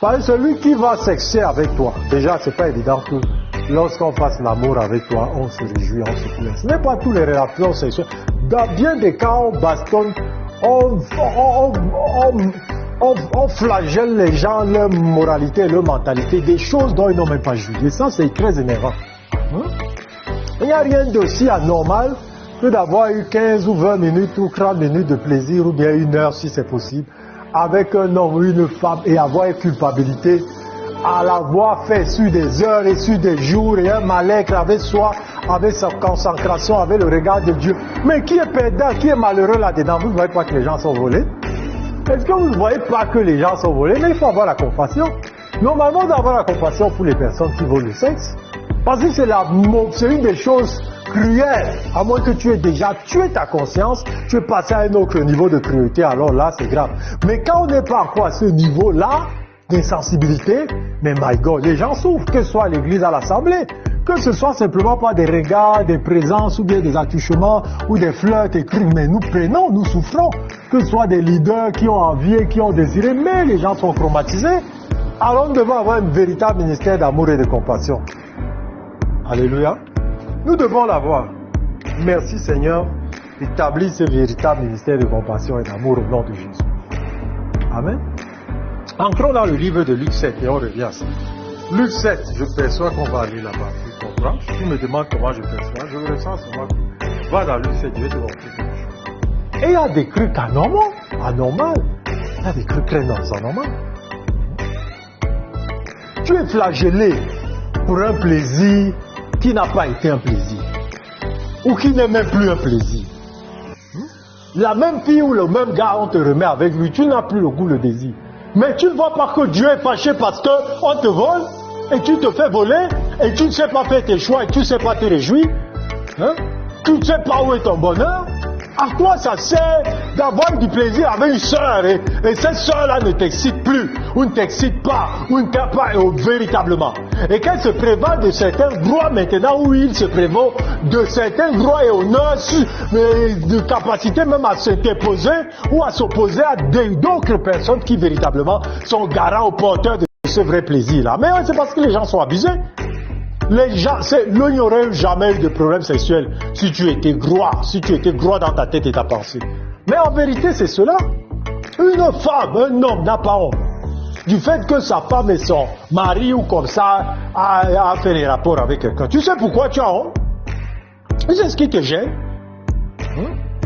Parce que celui qui va sexer avec toi, déjà, c'est pas évident que lorsqu'on fasse l'amour avec toi, on se réjouit, on se plaît. Ce n'est pas tous les relations sexuelles. Dans bien des cas, on bastonne, on flagelle les gens, leur moralité, leur mentalité, des choses dont ils n'ont même pas jugé. Ça, c'est très énervant. Il n'y a rien d'aussi anormal que d'avoir eu 15 ou 20 minutes ou 30 minutes de plaisir, ou bien 1 heure si c'est possible, avec un homme ou une femme, et avoir une culpabilité à l'avoir fait sur des heures et sur des jours, et un mal-être avec soi, avec sa concentration, avec le regard de Dieu. Mais qui est perdant, qui est malheureux là-dedans? Vous ne voyez pas que les gens sont volés? Est-ce que vous ne voyez pas que les gens sont volés? Mais il faut avoir la compassion. Normalement, on doit avoir la compassion pour les personnes qui volent le sexe. Parce que c'est une des choses cruelles. À moins que tu aies déjà tué ta conscience, tu es passé à un autre niveau de cruauté, alors là, c'est grave. Mais quand on n'est pas encore à ce niveau-là d'insensibilité, mais my God, les gens souffrent, que ce soit à l'église, à l'assemblée, que ce soit simplement par des regards, des présences, ou bien des attouchements, ou des flirts écrits, mais nous prenons, nous souffrons. Que ce soit des leaders qui ont envie, qui ont désiré, mais les gens sont traumatisés. Alors nous devons avoir un véritable ministère d'amour et de compassion. Alléluia. Nous devons l'avoir. Merci Seigneur. Établis ce véritable ministère de compassion et d'amour au nom de Jésus. Amen. Entrons dans le livre de Luc 7 et on revient à ça. Luc 7, je perçois qu'on va aller là-bas. Tu comprends? Tu me demandes comment je perçois, je le ressens sur moi. Va dans Luc 7, je vais te montrer quelque chose. Et il y a des trucs anormaux. Il y a des trucs très anormaux. Tu es flagellé pour un plaisir qui n'a pas été un plaisir, ou qui n'est même plus un plaisir. La même fille ou le même gars, on te remet avec lui, tu n'as plus le goût, le désir. Mais tu ne vois pas que Dieu est fâché parce qu'on te vole, et tu te fais voler, et tu ne sais pas faire tes choix, et tu ne sais pas te réjouir. Tu ne sais pas où est ton bonheur. À quoi ça sert d'avoir du plaisir avec une sœur et cette sœur-là ne t'excite plus, ou ne t'excite pas, ou ne t'aime pas véritablement. Et qu'elle se prévale de certains droits maintenant, où il se prévaut de certains droits et honneurs, de capacité même à s'interposer ou à s'opposer à d'autres personnes qui véritablement sont garants aux porteurs de ce vrai plaisir-là. Mais c'est parce que les gens sont abusés. Les gens, il n'y aurait jamais eu de problème sexuel si tu étais gros dans ta tête et ta pensée. Mais en vérité, c'est cela. Une femme, un homme n'a pas honte du fait que sa femme et son mari ou comme ça a fait des rapports avec quelqu'un. Tu sais pourquoi tu as honte? C'est ce qui te gêne.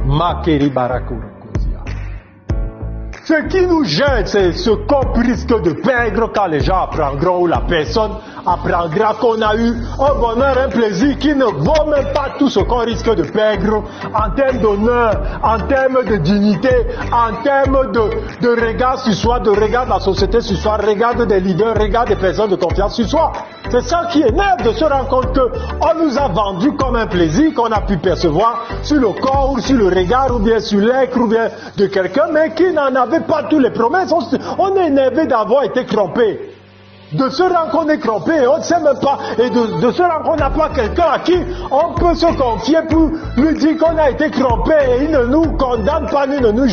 Makeri Barakura. Ce qui nous gêne, c'est ce qu'on risque de perdre quand les gens apprendront, ou la personne apprendra qu'on a eu un bonheur, un plaisir qui ne vaut même pas tout ce qu'on risque de perdre en termes d'honneur, en termes de dignité, en termes de regard sur soi, de regard de la société sur soi, regard des leaders, regard des personnes de confiance sur soi. C'est ça qui énerve, de se rendre compte qu'on nous a vendu comme un plaisir qu'on a pu percevoir sur le corps, ou sur le regard, ou bien sur l'être, ou bien de quelqu'un, mais qui n'en avait pas toutes les promesses. On est énervé d'avoir été trompé. De se rendre qu'on est trompé, on ne sait même pas, et de se rendre qu'on n'a pas quelqu'un à qui on peut se confier pour lui dire qu'on a été trompé, et il ne nous condamne pas, ni ne nous